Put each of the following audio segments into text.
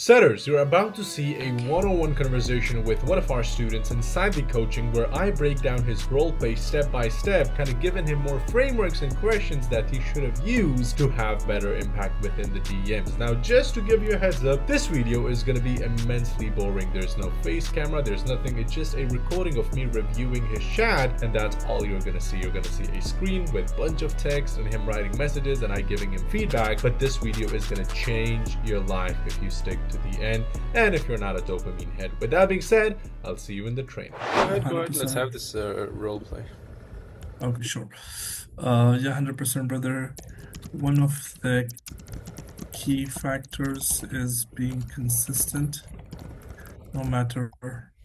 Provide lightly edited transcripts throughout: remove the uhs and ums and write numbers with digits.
Setters, you're about to see a one-on-one conversation with one of our students inside the coaching where I break down his roleplay step by step, kind of giving him more frameworks and questions that he should have used to have better impact within the DMs. Now, just to give you a heads up, this video is going to be immensely boring. There's no face camera, there's nothing. It's just a recording of me reviewing his chat, and that's all you're going to see. You're going to see a screen with a bunch of text and him writing messages and I giving him feedback, but this video is going to change your life if you stick to the end and if you're not a dopamine head. With that being said, I'll see you in the training. Go ahead. Let's have this role play. Okay, sure. Yeah, 100%, brother. One of the key factors is being consistent no matter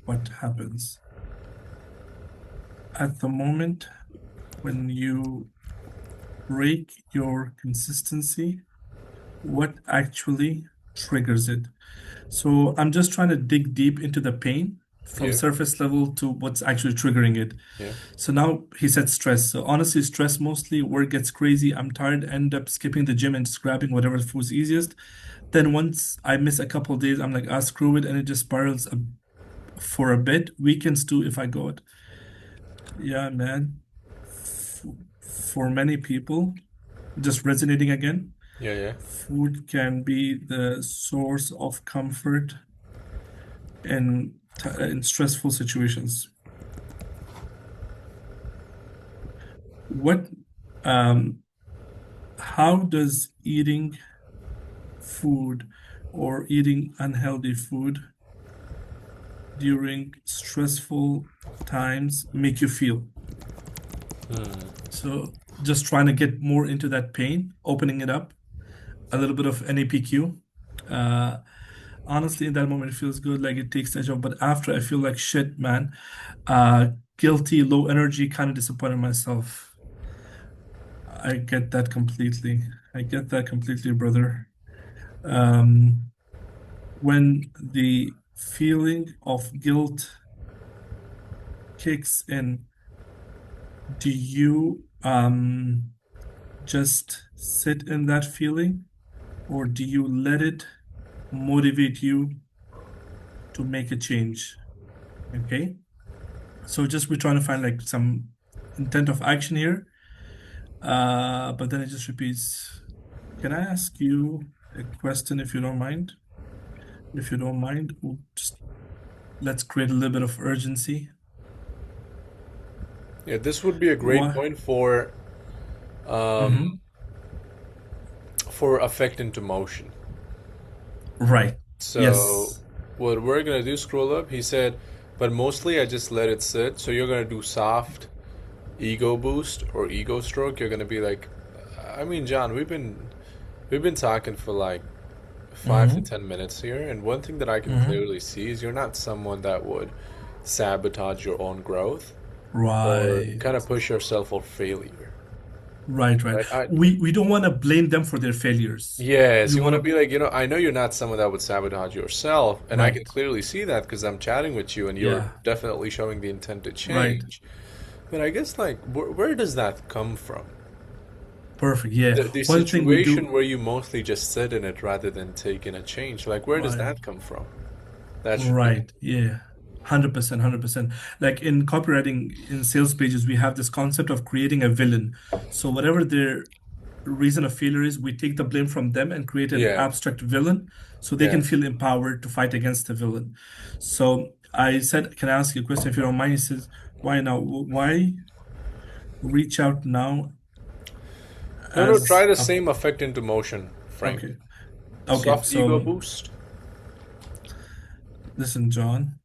what happens. At the moment, when you break your consistency, what actually triggers it? So I'm just trying to dig deep into the pain from surface level to what's actually triggering it. So now he said stress. So honestly, stress mostly, work gets crazy. I'm tired, end up skipping the gym and just grabbing whatever food's easiest. Then once I miss a couple of days, I'm like, screw it, and it just spirals for a bit. Weekends too, if I go it. Yeah, man. For many people, just resonating again. Yeah. Food can be the source of comfort in stressful situations. How does eating food or eating unhealthy food during stressful times make you feel? So just trying to get more into that pain, opening it up, a little bit of NAPQ. Honestly, in that moment, it feels good, like it takes the edge off. But after, I feel like shit, man. Guilty, low energy, kind of disappointed in myself. I get that completely. Brother. When the feeling of guilt kicks in, do you just sit in that feeling, or do you let it motivate you to make a change? Okay. So just we're trying to find like some intent of action here. But then it just repeats. Can I ask you a question if you don't mind? If you don't mind, let's create a little bit of urgency. Yeah, this would be a great point for effect into motion. Right. So Yes. what we're gonna do, scroll up, he said, but mostly I just let it sit. So you're gonna do soft ego boost or ego stroke. You're gonna be like, I mean, John, we've been talking for like 5 to 10 minutes here, and one thing that I can clearly see is you're not someone that would sabotage your own growth or Right. kind of push yourself for failure. Right. We don't want to blame them for their failures. Yes, We you want want to to, be like, I know you're not someone that would sabotage yourself, and I can right. clearly see that because I'm chatting with you and you're Yeah. definitely showing the intent to Right. change. But I guess, like, where does that come from? Perfect. Yeah. The One thing we situation do, where you mostly just sit in it rather than taking a change, like, where does right. that come from? That should be. Right. Yeah. 100%, 100%. Like in copywriting, in sales pages, we have this concept of creating a villain. So whatever their reason of failure is, we take the blame from them and create an Yeah, abstract villain so they yeah. can feel empowered to fight against the villain. So I said, can I ask you a question if you don't mind? He says, why now? Why reach out now No, try as the a, same effect into motion, Frank. okay. Okay. Soft ego So boost. listen, John,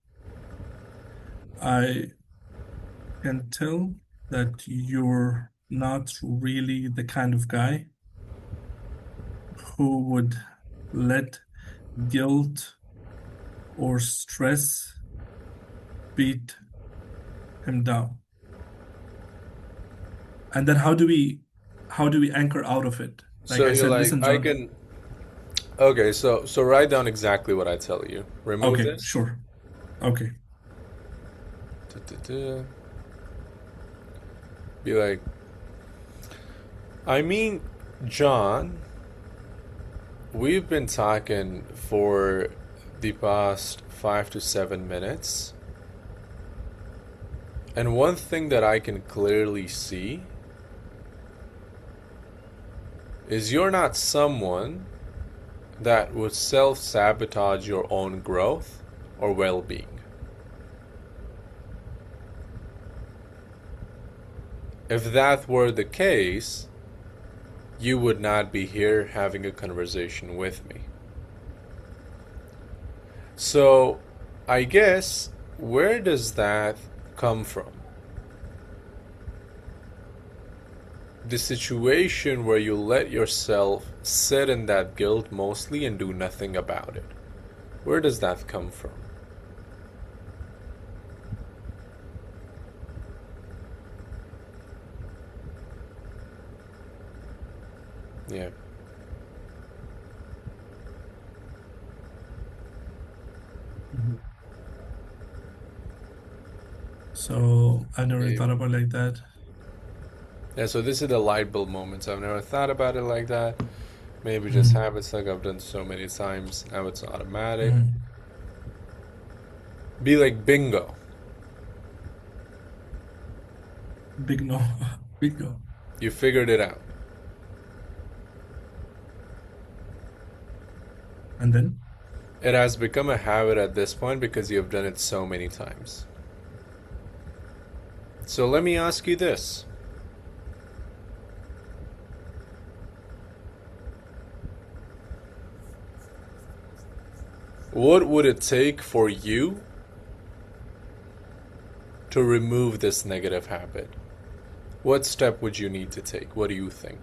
I can tell that you're not really the kind of guy who would let guilt or stress beat him down. And then how do we anchor out of it? Like So I you're said, like, listen, I John. can. Okay, so write down exactly what I tell you. Remove Okay, this. sure. Okay. Da-da-da. Be like, I mean, John, we've been talking for the past 5 to 7 minutes, and one thing that I can clearly see is you're not someone that would self-sabotage your own growth or well-being. If that were the case, you would not be here having a conversation with me. So, I guess, where does that come from? The situation where you let yourself sit in that guilt mostly and do nothing about it. Where does that come from? Yeah. So I never really Yeah. thought about it like that. Yeah, so this is the light bulb moments. I've never thought about it like that. Maybe just habits like I've done so many times. Now it's automatic. Be like bingo. Big no. Big no. You figured it out. And then? It has become a habit at this point because you have done it so many times. So let me ask you this. What would it take for you to remove this negative habit? What step would you need to take? What do you think?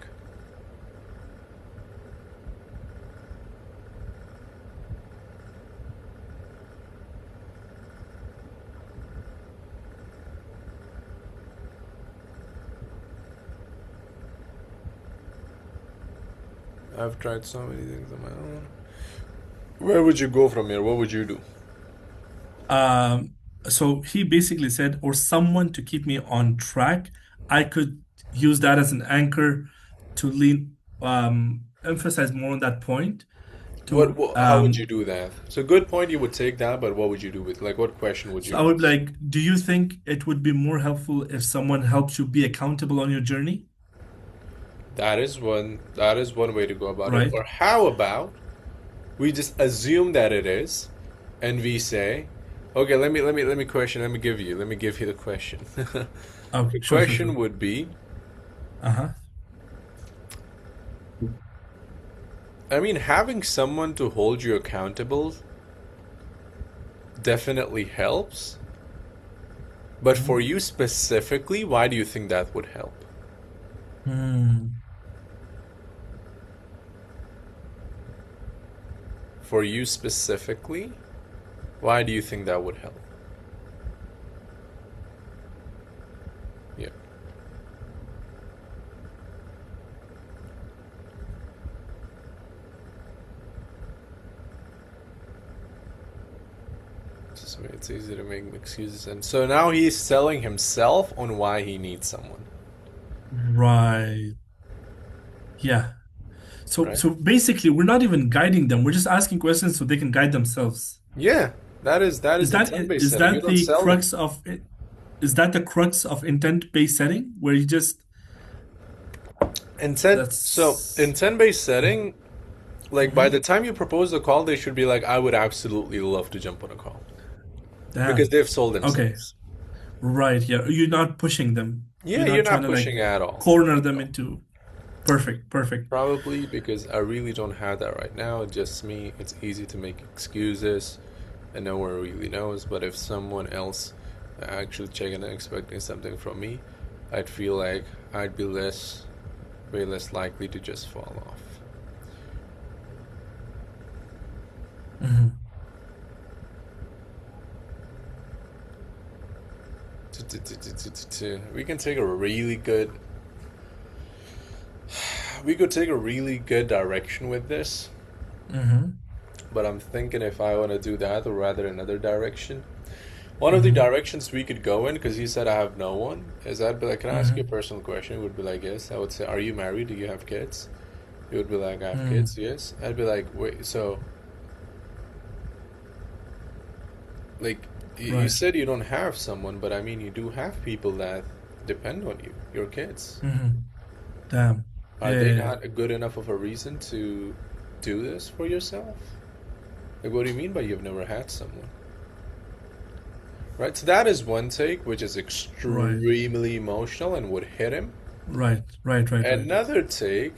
I've tried so many things on my own. Where would you go from here? What would you do? So he basically said, or someone to keep me on track. I could use that as an anchor to emphasize more on that point. How would you do that? So good point, you would take that, but what would you do with, like, what question would So you I would ask? like, do you think it would be more helpful if someone helps you be accountable on your journey? That is one way to go about it. Right? Or how about we just assume that it is, and we say, okay, let me question, let me give you the question. Okay, The sure, sure, question sure. would be, Uh-huh. I mean, having someone to hold you accountable definitely helps, but for you specifically, why do you think that would help? Hmm. For you specifically, why do you think that would help? Yeah. It's easy to make excuses. And so now he's selling himself on why he needs someone, Right. Yeah. So right? so basically we're not even guiding them. We're just asking questions so they can guide themselves. Yeah, that is intent-based Is setting. You that don't the sell them. crux of it? Is that the crux of intent-based setting where you just So that's intent-based setting, like by Mhm. the time you propose the call, they should be like, I would absolutely love to jump on a call because Damn. they've sold Okay. themselves. Right. Yeah. You're not pushing them. Yeah, You're you're not trying not to like pushing at all. corner them into perfect, perfect. Probably because I really don't have that right now. Just me. It's easy to make excuses, and no one really knows. But if someone else actually checking and expecting something from me, I'd feel like I'd be way less likely to just fall off. Mhm. We can take a really good. We could take a really good direction with this, Mhm. but I'm thinking if I want to do that or rather another direction. One of the Mhm. directions we could go in, because he said I have no one, is I'd be like, can I ask you a Mhm. personal question? It would be like, yes. I would say, are you married? Do you have kids? He would be like, I have Mm. kids, yes. I'd be like, wait, so, like, you Right. said you don't have someone, but I mean, you do have people that depend on you, your kids. Hmm. Damn. Are Yeah, they yeah, yeah. not a good enough of a reason to do this for yourself? Like, what do you mean by you've never had someone? Right? So that is one take, which is Right. extremely emotional and would hit him. Right. Right. Right. Right. Another take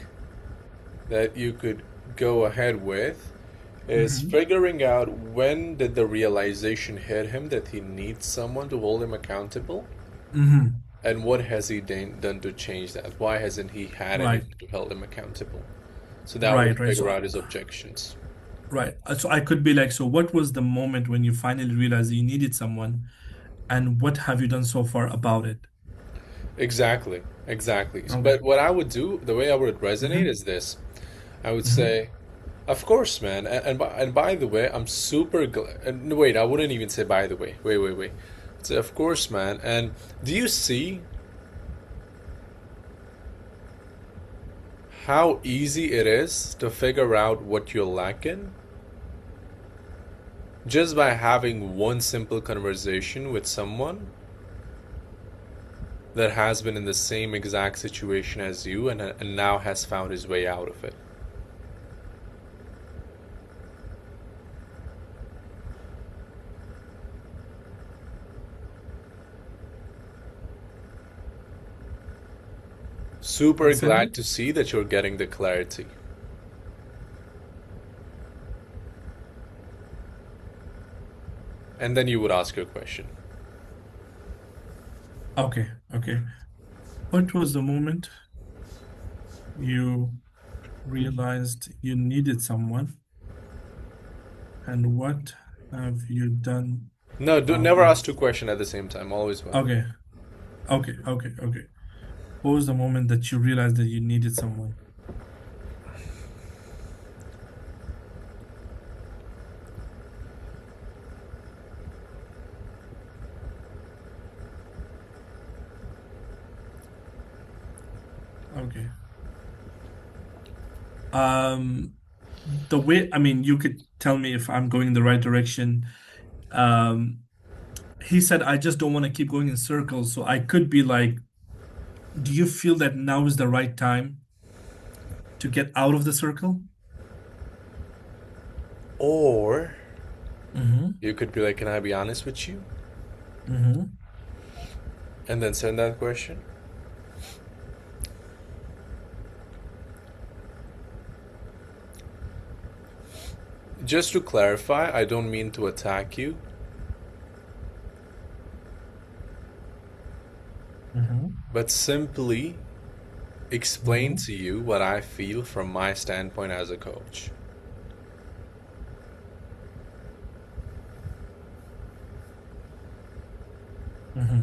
that you could go ahead with is Hmm. figuring out when did the realization hit him that he needs someone to hold him accountable, Hmm. and what has he done to change that? Why hasn't he had Right. anyone to hold him accountable? So that would Right. Right. figure So, out his objections. right. So I could be like, so what was the moment when you finally realized you needed someone, and what have you done so far about it? Exactly, exactly. Okay. But what I would do, the way I would resonate Hmm. is this. I would Hmm. say, of course, man. And by the way, I'm super glad. And wait, I wouldn't even say by the way. Wait. So of course, man. And do you see how easy it is to figure out what you're lacking just by having one simple conversation with someone that has been in the same exact situation as you and now has found his way out of it? Super glad Listening. to see that you're getting the clarity. And then you would ask your question. Okay. Okay. What was the moment you realized you needed someone, and what have you done No, about never it? ask two questions at the same time. Always one. Okay. Okay. Okay. Okay. What was the moment that you realized that you needed someone? Okay. Um, the way, I mean, you could tell me if I'm going in the right direction. Um, he said, I just don't want to keep going in circles. So I could be like, do you feel that now is the right time to get out of the circle? Or Mm-hmm. you could be like, "Can I be honest with you?" Mm-hmm. And then send that question. Just to clarify, I don't mean to attack you, Mm-hmm. but simply explain Mm-hmm. to you what I feel from my standpoint as a coach. Mm-hmm.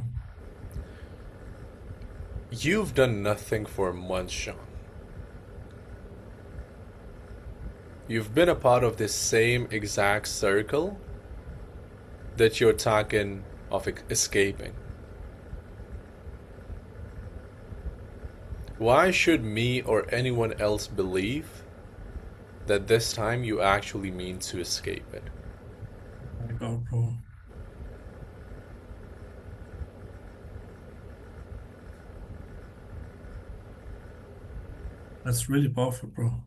You've done nothing for months, Sean. You've been a part of this same exact circle that you're talking of escaping. Why should me or anyone else believe that this time you actually mean to escape it? My God, bro. That's really powerful, bro.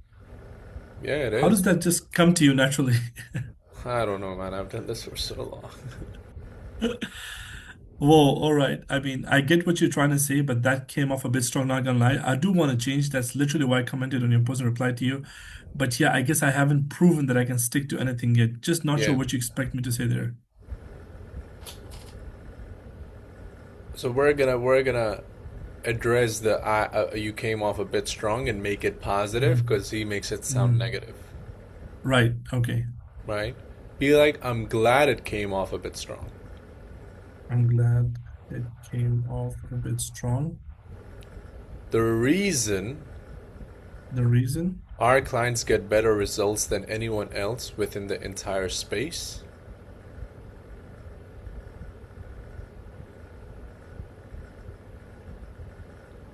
Yeah, it How is. does that just come to you naturally? I don't know, man. I've done this for so long. Whoa, all right. I mean, I get what you're trying to say, but that came off a bit strong, not gonna lie. I do want to change. That's literally why I commented on your post and replied to you. But yeah, I guess I haven't proven that I can stick to anything yet. Just not sure Yeah. what you expect me to say there. So we're gonna address the you came off a bit strong and make it positive Hmm. because he makes it sound Hmm. negative, Right. Okay. right? Be like, I'm glad it came off a bit strong. I'm glad it came off a bit strong. The reason The reason? our clients get better results than anyone else within the entire space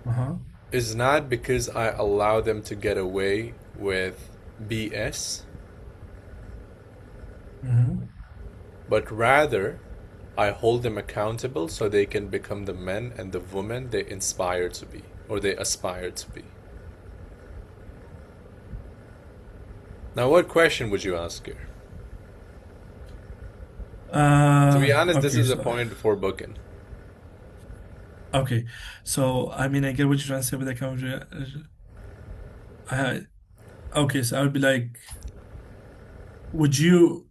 Uh-huh. is not because I allow them to get away with BS, Mm-hmm. but rather I hold them accountable so they can become the men and the women they inspire to be or they aspire to be. Now, what question would you ask here? To be honest, this Okay, is a so point for booking. okay, so I mean, I get what you're trying to say with that conversation. I okay, so I would be like, would you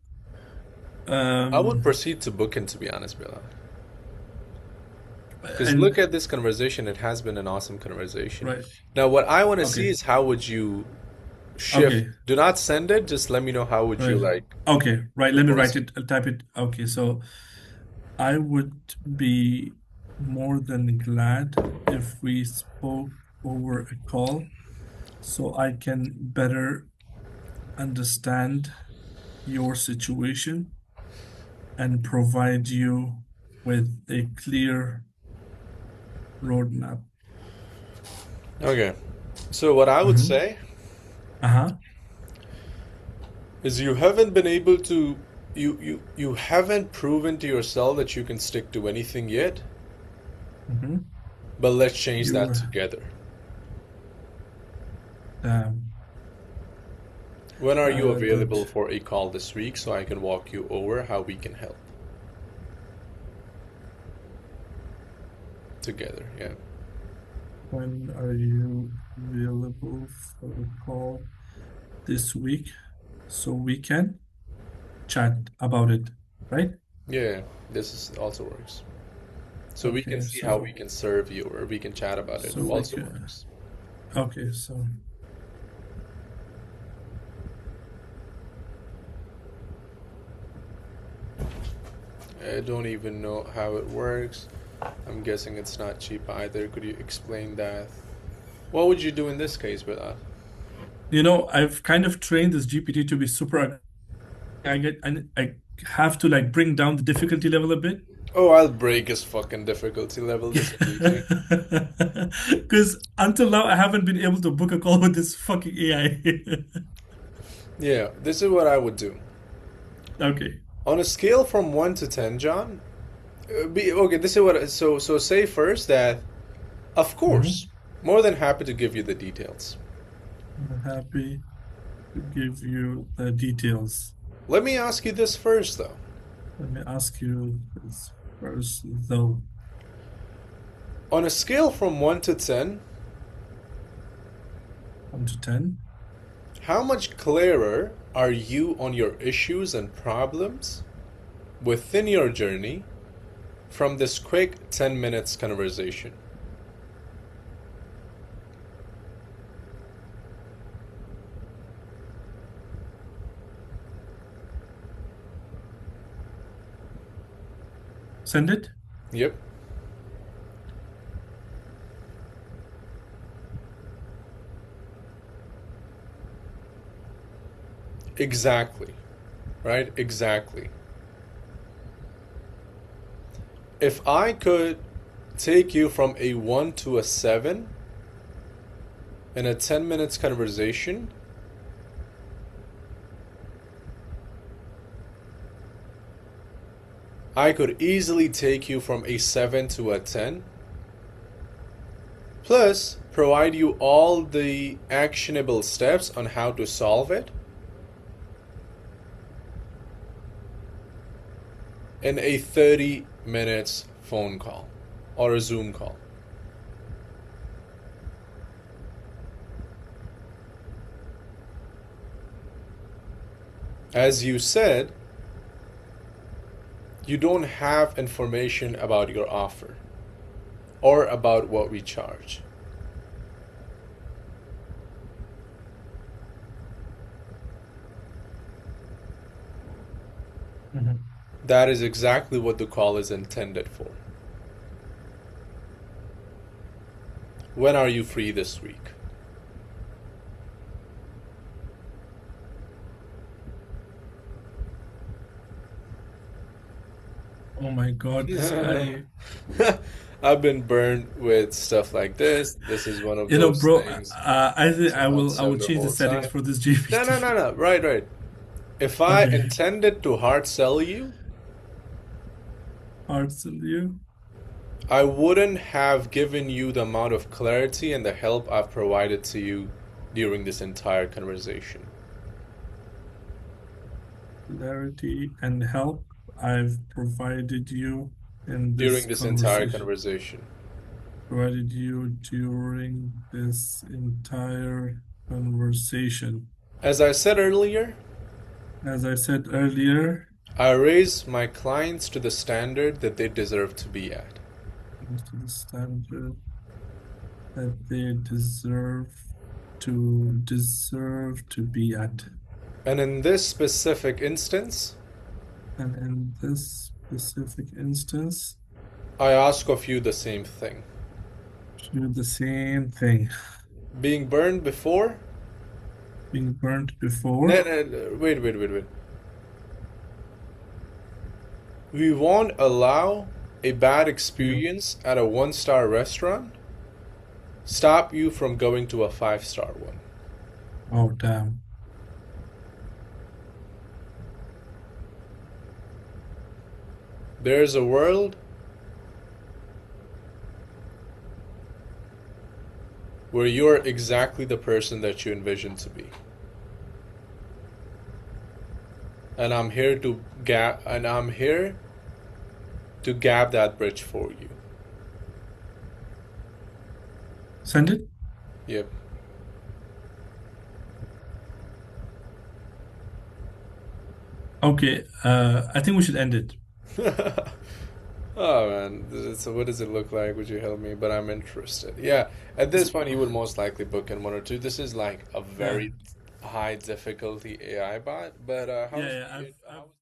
I would um proceed to booking, to be honest, Bilal. Because look and at this conversation. It has been an awesome conversation. right, Now, what I want to see okay, is how would you shift? okay, Do not send it. Just let me know how would you right, like okay, right. Let me write proceed. it. I'll type it. Okay, so I would be more than glad if we spoke over a call so I can better understand your situation and provide you with a clear roadmap. Okay. So what I would Mm-hmm. say Uh-huh. is you haven't been able to you haven't proven to yourself that you can stick to anything yet, Mm-hmm. but let's change that You together. um When are you good. available for a call this week so I can walk you over how we can help together? Yeah. When are you available for a call this week so we can chat about it, right? Yeah, this is also works. So we can Okay, see how so we can serve you or we can chat about it. so we Also can works. okay, so I don't even know how it works. I'm guessing it's not cheap either. Could you explain that? What would you do in this case with that? I've kind of trained this GPT to be super I have to like bring down the difficulty level a bit. Oh, I'll break his fucking difficulty level. This is easy. Because until now I haven't been able to book a call with this fucking AI. Yeah, this is what I would do. Okay. On a scale from 1 to 10, John, be okay, this is what so say first that of course, Mhm. more than happy to give you the details. I'm happy to give you the details. Let me ask you this first though. Let me ask you this first, though. On a scale from 1 to 10, 1 to 10. how much clearer are you on your issues and problems within your journey from this quick 10 minutes conversation? Send it. Yep, exactly. Right? Exactly. If I could take you from a 1 to a 7 in a 10 minutes conversation, I could easily take you from a 7 to a 10, plus provide you all the actionable steps on how to solve it in a 30 minutes phone call or a Zoom call. As you said, you don't have information about your offer or about what we charge. Mhm. That is exactly what the call is intended for. When are you free this week? Oh my God, this guy. I've been burned with stuff like this. This is one of You know, those bro, things. I think So not I will sell the change the whole settings time. for this No, no, no, GPT. no. Right, right. If I Okay. intended to hard sell you, Arts and you. I wouldn't have given you the amount of clarity and the help I've provided to you during this entire conversation. Clarity and help I've provided you in this During this entire conversation. conversation. Provided you during this entire conversation. As I said earlier, As I said earlier, I raise my clients to the standard that they deserve to be at. to the standard that they deserve to be at. And in this specific instance, And in this specific instance, I ask of you the same thing. do the same thing. Being burned before? Being burnt before. No, no, no, wait, wait, wait, wait. We won't allow a bad experience at a 1-star restaurant stop you from going to a 5-star one. Oh, damn. There's a world where you're exactly the person that you envision to be. And I'm here to gap that bridge for you. Send it? Yep. Okay, I think we should end it. Oh man, so what does it look like? Would you help me? But I'm interested. Yeah, at this point, he would most likely book in 1 or 2. This is like a Yeah. very high difficulty AI bot, but Yeah, how's yeah, how